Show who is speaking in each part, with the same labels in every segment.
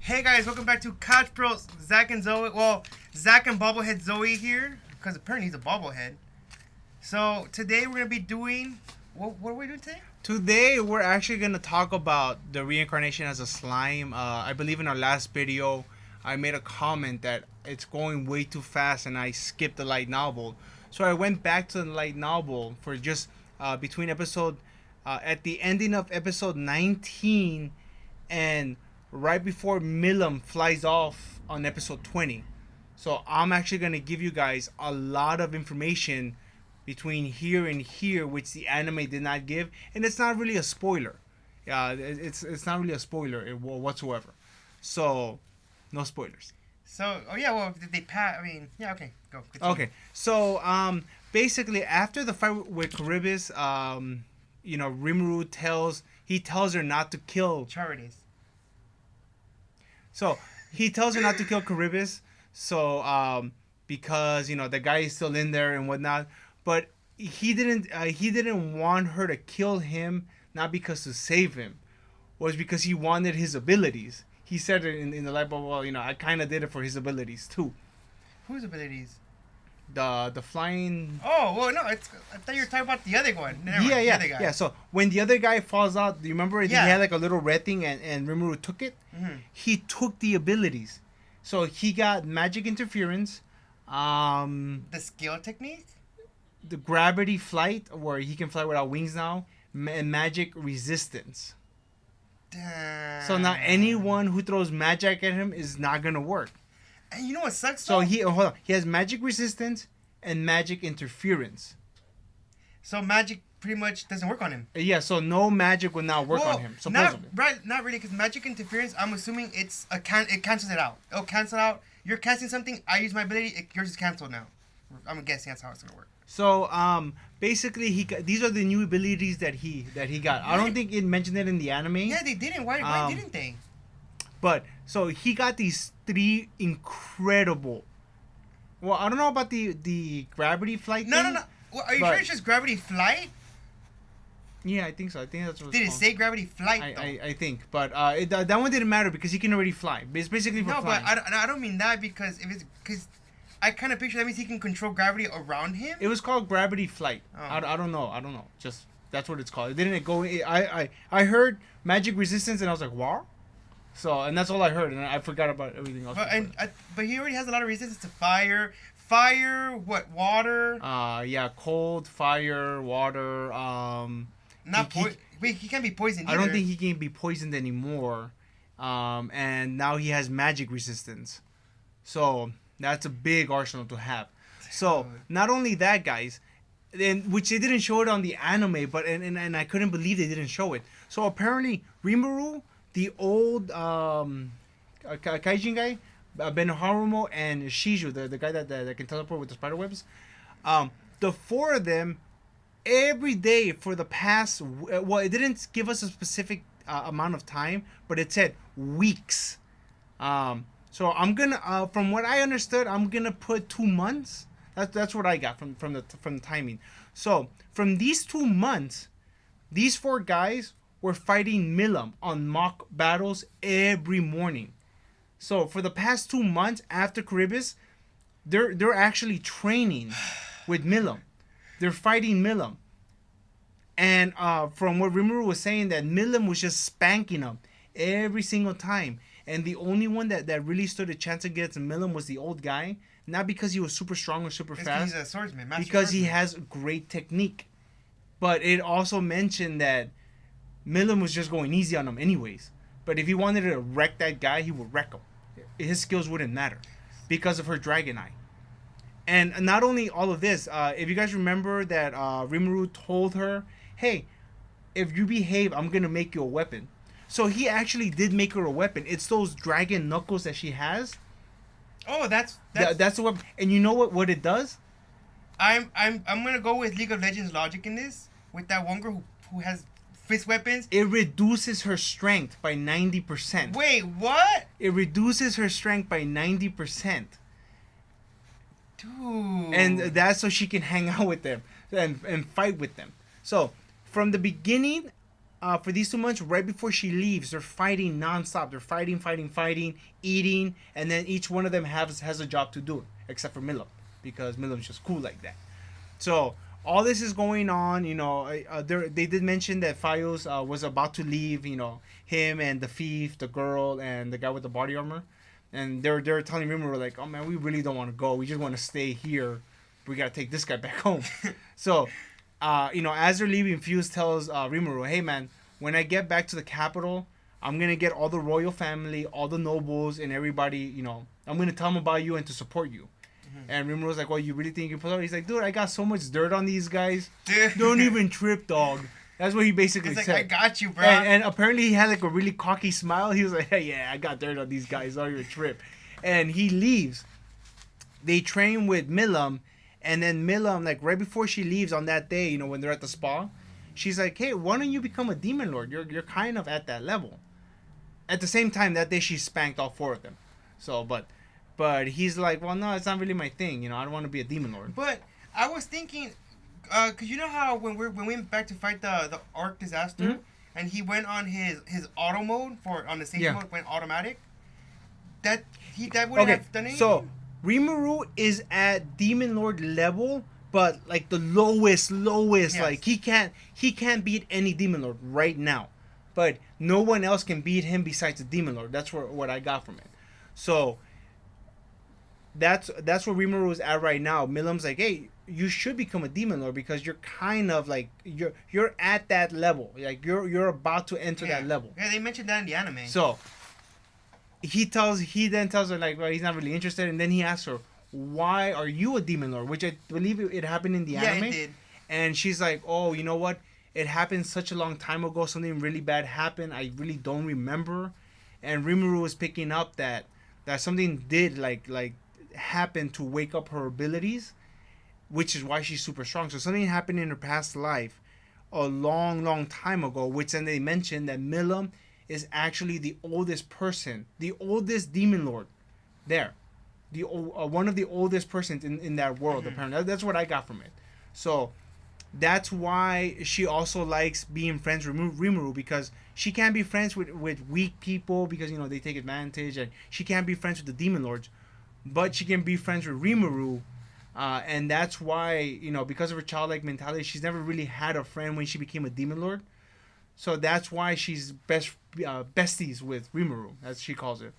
Speaker 1: Hey guys, welcome back to Couch Bros. Zach and Zoe. Well, Zach and Bobblehead Zoe here, because apparently he's a bobblehead. So today we're gonna be doing what are we doing today?
Speaker 2: Today we're actually gonna talk about the reincarnation as a slime. I believe in our last video I made a comment that it's going way too fast and I skipped the light novel. So I went back to the light novel for just between episode at the ending of episode 19 and right before Milam flies off on episode 20. So I'm actually going to give you guys a lot of information between here and here, which the anime did not give, and it's not really a spoiler. It's not really a spoiler whatsoever. So, no spoilers.
Speaker 1: So, did they pat? I mean, yeah, okay, go. Continue.
Speaker 2: Okay, so basically after the fight with Charybdis, Rimuru tells her not to kill
Speaker 1: Charities.
Speaker 2: So he tells her not to kill Charybdis, because the guy is still in there and whatnot. But he didn't want her to kill him, not because to save him, was because he wanted his abilities. He said it in the light bulb. Well, I kind of did it for his abilities too.
Speaker 1: Whose abilities?
Speaker 2: The flying.
Speaker 1: Oh well, no, I thought you were talking about the other one. Never mind,
Speaker 2: Yeah.
Speaker 1: The other guy.
Speaker 2: Yeah. So when the other guy falls out, do you remember?
Speaker 1: Yeah.
Speaker 2: He had like a little red thing, and Rimuru took it.
Speaker 1: Mm-hmm.
Speaker 2: He took the abilities, so he got magic interference,
Speaker 1: The skill technique.
Speaker 2: the gravity flight, where he can fly without wings now, and magic resistance.
Speaker 1: Damn.
Speaker 2: So now anyone who throws magic at him is not gonna work.
Speaker 1: And you know what sucks?
Speaker 2: So
Speaker 1: though?
Speaker 2: he has magic resistance and magic interference.
Speaker 1: So magic pretty much doesn't work on him.
Speaker 2: Yeah, so no magic will now work on him. Supposedly.
Speaker 1: Not really, because magic interference, I'm assuming it cancels it out. It'll cancel out. You're canceling something. I use my ability. Yours is canceled now. I'm guessing that's how it's gonna work.
Speaker 2: So basically these are the new abilities that he got. I don't think it mentioned it in the anime.
Speaker 1: Yeah, they didn't. Why didn't they?
Speaker 2: But so he got these three incredible. Well, I don't know about the gravity flight.
Speaker 1: No.
Speaker 2: thing,
Speaker 1: Well, are you sure it's just gravity flight?
Speaker 2: Yeah, I think so. I think that's what.
Speaker 1: Did it
Speaker 2: called.
Speaker 1: say gravity flight though?
Speaker 2: I think, but that one didn't matter because he can already fly. It's basically for flying.
Speaker 1: But I don't mean that because because I kind of picture that means he can control gravity around him.
Speaker 2: It was called gravity flight.
Speaker 1: Oh.
Speaker 2: I don't know. Just that's what it's called. It didn't go. I heard magic resistance and I was like, what? So and that's all I heard and I forgot about everything else.
Speaker 1: But he already has a lot of resistance to fire. Fire, what, water?
Speaker 2: Yeah, cold, fire, water.
Speaker 1: He can't be poisoned.
Speaker 2: I don't think he can be poisoned anymore. And now he has magic resistance. So that's a big arsenal to have. So not only that, guys, which they didn't show it on the anime, but and I couldn't believe they didn't show it. So apparently Rimuru, the old Kaijin guy, Ben Harumo, and Shiju, the guy that can teleport with the spider webs, the four of them, every day for the past, well, it didn't give us a specific amount of time, but it said weeks. So I'm gonna, from what I understood, I'm gonna put 2 months. That's what I got from the timing. So from these 2 months, these four guys were fighting Milam on mock battles every morning. So for the past 2 months after Charybdis, they're actually training with Milam. They're fighting Milam. And from what Rimuru was saying, that Milam was just spanking them every single time. And the only one that really stood a chance against Milam was the old guy. Not because he was super strong or super fast.
Speaker 1: He's a swordsman.
Speaker 2: Because he has great technique. But it also mentioned that Milam was just going easy on him anyways. But if he wanted to wreck that guy, he would wreck him. His skills wouldn't matter because of her dragon eye. And not only all of this, if you guys remember that Rimuru told her, hey, if you behave, I'm going to make you a weapon. So he actually did make her a weapon. It's those dragon knuckles that she has.
Speaker 1: Oh, that's
Speaker 2: the weapon. And you know what it does?
Speaker 1: I'm gonna go with League of Legends logic in this. With that one girl who has fist weapons.
Speaker 2: It reduces her strength by 90%.
Speaker 1: Wait, what?
Speaker 2: It reduces her strength by 90%.
Speaker 1: Dude.
Speaker 2: And that's so she can hang out with them and fight with them. So from the beginning, for these 2 months, right before she leaves, they're fighting nonstop. They're fighting, eating, and then each one of them has a job to do, except for Milam, because Milam's just cool like that. So all this is going on. They did mention that Fios was about to leave. Him and the thief, the girl, and the guy with the body armor, and they're telling Rimuru like, "Oh man, we really don't want to go. We just want to stay here. We gotta take this guy back home." So, as they're leaving, Fuse tells Rimuru, "Hey man, when I get back to the capital, I'm gonna get all the royal family, all the nobles, and everybody. I'm gonna tell them about you and to support you." And Rimuru's like, "Well, you really think you can pull it?" He's like, "Dude, I got so much dirt on these guys.
Speaker 1: Dude.
Speaker 2: Don't even trip, dog." That's what he basically
Speaker 1: It's like,
Speaker 2: said.
Speaker 1: I got you, bro.
Speaker 2: And apparently he had like a really cocky smile. He was like, "Hey, yeah, I got dirt on these guys. Don't even trip." And he leaves. They train with Milam, and then Milam, like right before she leaves on that day, when they're at the spa, she's like, "Hey, why don't you become a demon lord? You're kind of at that level." At the same time, that day she spanked all 4 of them. So, but he's like, "Well, no, it's not really my thing. I don't want to be a demon lord."
Speaker 1: But I was thinking, cause you know how when we went back to fight the Ark disaster,
Speaker 2: Mhm.
Speaker 1: and he went on his auto mode on the safety mode, went automatic. That wouldn't have done anything.
Speaker 2: So Rimuru is at demon lord level, but like the lowest.
Speaker 1: Yes.
Speaker 2: Like he can't beat any demon lord right now, but no one else can beat him besides the demon lord. That's what I got from it. So that's where Rimuru is at right now. Milam's like, "Hey, you should become a demon lord because you're kind of like you're at that level. Like you're about to enter that level."
Speaker 1: Yeah, they mentioned that in the anime.
Speaker 2: So he then tells her like, well, he's not really interested, and then he asks her, "Why are you a demon lord?" Which I believe it happened in the anime.
Speaker 1: Yeah, it did.
Speaker 2: And she's like, "Oh, you know what? It happened such a long time ago. Something really bad happened. I really don't remember." And Rimuru was picking up that something did like happen to wake up her abilities, which is why she's super strong. So something happened in her past life a long time ago, which then they mentioned that Milam is actually the oldest person, the oldest demon lord there, one of the oldest persons in that world. Apparently, that's what I got from it. So that's why she also likes being friends with Rimuru, because she can't be friends with weak people because they take advantage, and she can't be friends with the demon lords, but she can be friends with Rimuru. And that's why, because of her childlike mentality, she's never really had a friend when she became a demon lord. So that's why she's besties with Rimuru, as she calls it.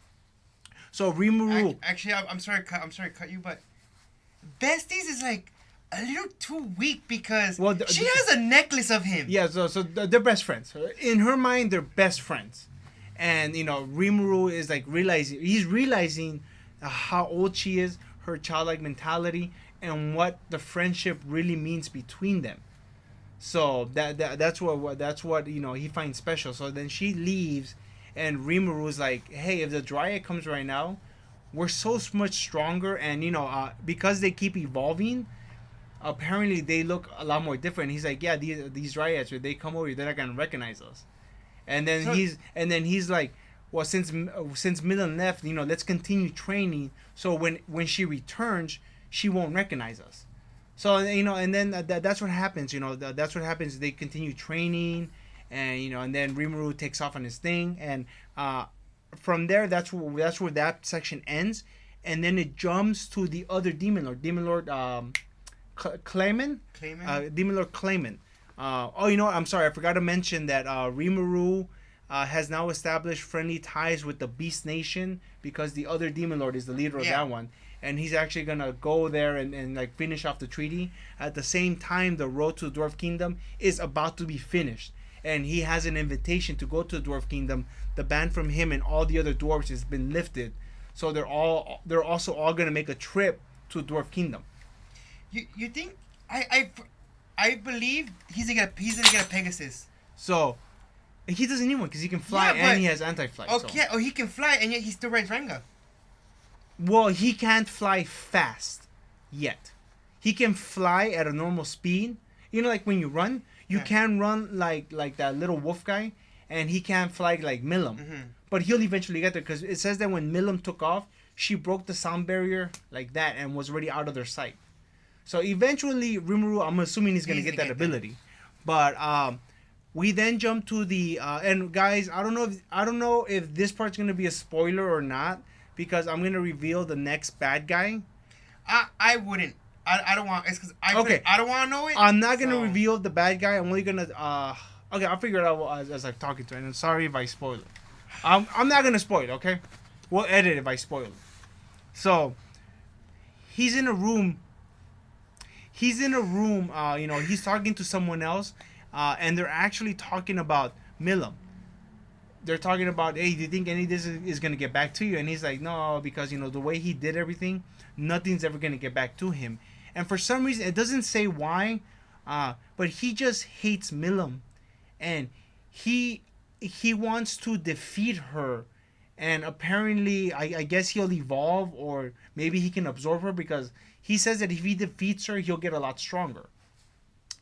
Speaker 2: So Rimuru...
Speaker 1: Actually, I'm sorry to cut you, but besties is like a little too weak because she has a necklace of him.
Speaker 2: Yeah, so they're best friends. In her mind, they're best friends. And, Rimuru is like realizing how old she is, her childlike mentality, and what the friendship really means between them. So that's what he finds special. So then she leaves, and Rimuru is like, "Hey, if the Dryad comes right now, we're so much stronger, and because they keep evolving, apparently they look a lot more different." He's like, "Yeah, these Dryads, when they come over, they're not gonna recognize us." And then he's like, "Well, since Milan left, let's continue training. So when she returns, she won't recognize us." So and then that's what happens. That's what happens. They continue training, and and then Rimuru takes off on his thing, and from there that's where that section ends, and then it jumps to the other demon lord, Clayman. Demon Lord Clayman. I'm sorry, I forgot to mention that Rimuru has now established friendly ties with the Beast Nation, because the other demon lord is the leader of that one. And he's actually going to go there and like finish off the treaty. At the same time, the road to the Dwarf Kingdom is about to be finished. And he has an invitation to go to the Dwarf Kingdom. The ban from him and all the other dwarves has been lifted. So they're also all going to make a trip to Dwarf Kingdom.
Speaker 1: You think I believe he's gonna get a Pegasus.
Speaker 2: So he doesn't need one because he can fly and he has anti-flight.
Speaker 1: Okay,
Speaker 2: so.
Speaker 1: He can fly and yet he still rides Ranga.
Speaker 2: Well, he can't fly fast yet. He can fly at a normal speed. Like when you run, you can run like that little wolf guy, and he can't fly like Milam. Mm-hmm. But he'll eventually get there, because it says that when Milam took off, she broke the sound barrier like that and was already out of their sight. So eventually, Rimuru, I'm assuming he's going to get that ability. But We then jump to the and guys, I don't know if this part's gonna be a spoiler or not because I'm gonna reveal the next bad guy.
Speaker 1: I wouldn't. I don't want. It's because I don't want to know it.
Speaker 2: I'm not gonna reveal the bad guy. I'm only gonna okay, I'll figure it out as I'm talking to him. And I'm sorry if I spoil it. I'm not gonna spoil it. Okay, we'll edit if I spoil it. So he's in a room. He's talking to someone else. And they're actually talking about Milam. They're talking about, hey, do you think any of this is going to get back to you? And he's like, no, because, the way he did everything, nothing's ever going to get back to him. And for some reason, it doesn't say why, but he just hates Milam. And he wants to defeat her. And apparently, I guess he'll evolve or maybe he can absorb her because he says that if he defeats her, he'll get a lot stronger.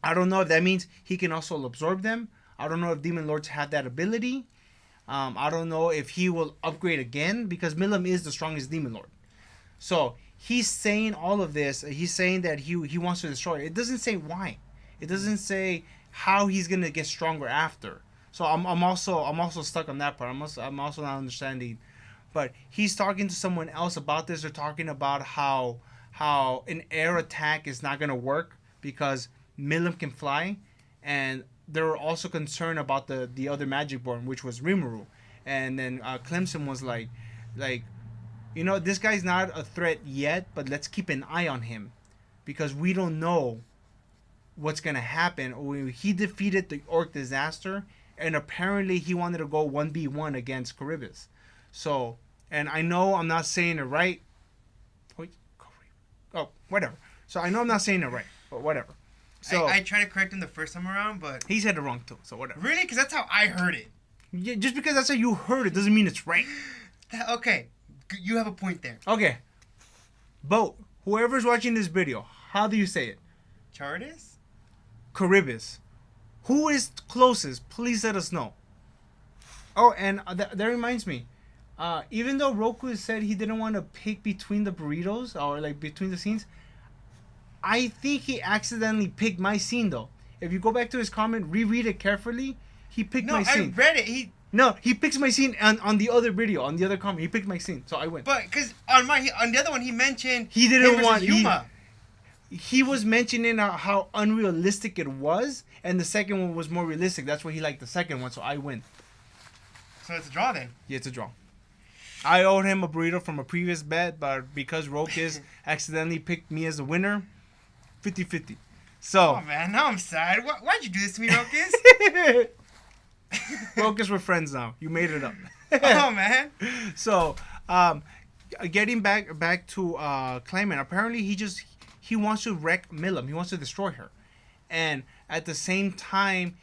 Speaker 2: I don't know if that means he can also absorb them. I don't know if Demon Lords have that ability. I don't know if he will upgrade again because Milam is the strongest Demon Lord. So he's saying all of this. He's saying that he wants to destroy it. It doesn't say why. It doesn't say how he's gonna get stronger after. So I'm also stuck on that part. I'm also not understanding. But he's talking to someone else about this. They're talking about how an air attack is not gonna work because Milam can fly, and they were also concerned about the other Magic Born, which was Rimuru. And then Clemson was like, this guy's not a threat yet, but let's keep an eye on him because we don't know what's gonna happen. He defeated the Orc Disaster, and apparently he wanted to go 1v1 against Charybdis. So, and I know I'm not saying it right. Oh, whatever. So I know I'm not saying it right, but whatever. So
Speaker 1: I tried to correct him the first time around, but
Speaker 2: he said it wrong too. So whatever.
Speaker 1: Really? Because that's how I heard it.
Speaker 2: Yeah, just because that's how you heard it doesn't mean it's right.
Speaker 1: Okay, you have a point there.
Speaker 2: Okay, Bo, whoever's watching this video, how do you say it?
Speaker 1: Charybdis?
Speaker 2: Charybdis. Who is closest? Please let us know. Oh, and that reminds me. Even though Roku said he didn't want to pick between the burritos or like between the scenes, I think he accidentally picked my scene though. If you go back to his comment, reread it carefully, he picked my scene.
Speaker 1: No, I read it.
Speaker 2: He picks my scene on the other video, on the other comment. He picked my scene, so I went.
Speaker 1: But because on the other one, he mentioned
Speaker 2: he didn't want
Speaker 1: Yuma.
Speaker 2: He was mentioning how unrealistic it was, and the second one was more realistic. That's why he liked the second one, so I win.
Speaker 1: So it's a draw then.
Speaker 2: Yeah, it's a draw. I owed him a burrito from a previous bet, but because Rokas accidentally picked me as a winner, 50-50. So.
Speaker 1: Oh man, now I'm sad. Why'd you do this to me, Rokas?
Speaker 2: Rokas, we're friends now. You made it up.
Speaker 1: Oh man.
Speaker 2: So, getting back to Clayman. Apparently, he wants to wreck Milam. He wants to destroy her, and at the same time,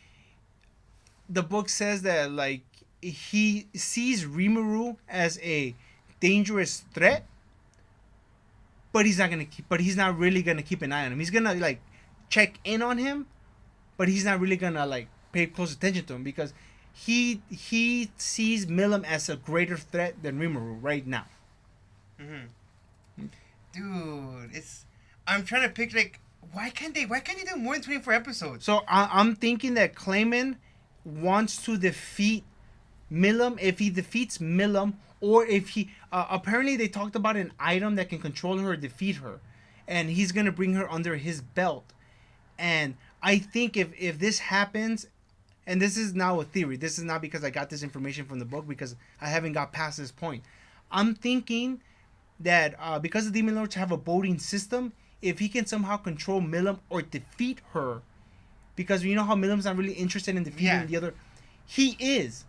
Speaker 2: the book says that like he sees Rimuru as a dangerous threat, but he's not really gonna keep an eye on him. He's gonna like check in on him, but he's not really gonna like pay close attention to him because he sees Milam as a greater threat than Rimuru right now.
Speaker 1: Mm-hmm. Dude, I'm trying to pick like why can't they do more than 24 episodes?
Speaker 2: So I'm thinking that Clayman wants to defeat Milam. If he defeats Milam, or if he apparently they talked about an item that can control her or defeat her, and he's gonna bring her under his belt. And I think if this happens, and this is now a theory, this is not because I got this information from the book because I haven't got past this point. I'm thinking that because the Demon Lords have a voting system, if he can somehow control Milam or defeat her, because you know how Milam's not really interested in defeating the other, he's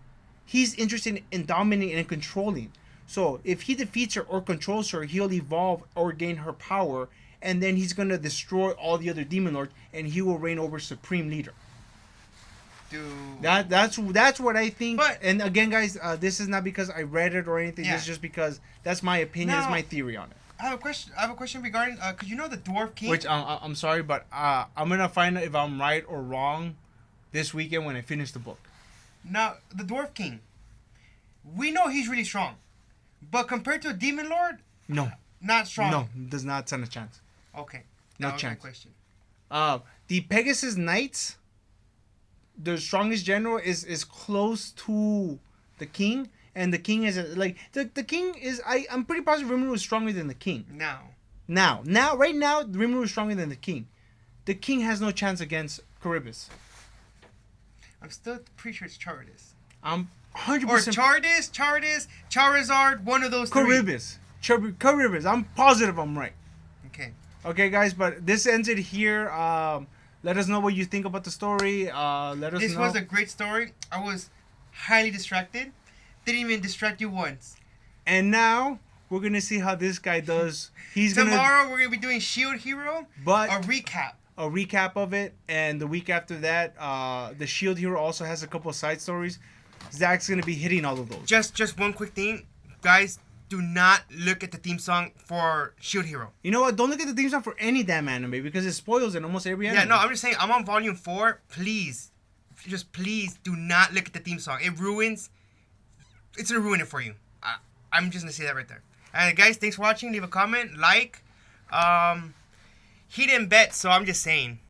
Speaker 2: interested in dominating and controlling. So if he defeats her or controls her, he'll evolve or gain her power, and then he's gonna destroy all the other Demon Lords, and he will reign over Supreme Leader.
Speaker 1: Dude.
Speaker 2: That's what I think.
Speaker 1: But,
Speaker 2: and again, guys, this is not because I read it or anything.
Speaker 1: Yeah.
Speaker 2: This is just because that's my opinion. That's my theory on it.
Speaker 1: I have a question regarding because you know the Dwarf King.
Speaker 2: Which I'm sorry, but I'm gonna find out if I'm right or wrong this weekend when I finish the book.
Speaker 1: Now the Dwarf King, we know he's really strong, but compared to a Demon Lord,
Speaker 2: no,
Speaker 1: not strong.
Speaker 2: No, does not stand a chance.
Speaker 1: Okay,
Speaker 2: no
Speaker 1: that
Speaker 2: chance.
Speaker 1: Was my question.
Speaker 2: The Pegasus Knights, the strongest general is close to the king, and the king is like the king is. I'm pretty positive Rimuru is stronger than the king. Right now, Rimuru is stronger than the king. The king has no chance against Charybdis.
Speaker 1: I'm still pretty sure it's Charizard.
Speaker 2: I'm 100%.
Speaker 1: Or Charizard, Charizard, one of those
Speaker 2: Charybdis. Charybdis. I'm positive I'm right.
Speaker 1: Okay.
Speaker 2: Okay, guys, but this ends it here. Let us know what you think about the story. Let us know.
Speaker 1: This was a great story. I was highly distracted. Didn't even distract you once.
Speaker 2: And now we're gonna see how this guy does.
Speaker 1: Tomorrow we're gonna be doing Shield Hero,
Speaker 2: but
Speaker 1: a recap
Speaker 2: of it, and the week after that, the Shield Hero also has a couple of side stories. Zach's gonna be hitting all of those.
Speaker 1: Just one quick thing, guys. Do not look at the theme song for Shield Hero.
Speaker 2: You know what? Don't look at the theme song for any damn anime because it spoils in almost every anime.
Speaker 1: Yeah, no, I'm just saying. I'm on volume 4. Please, just please do not look at the theme song. It ruins. It's gonna ruin it for you. I'm just gonna say that right there. And guys, thanks for watching. Leave a comment, like. He didn't bet, so I'm just saying.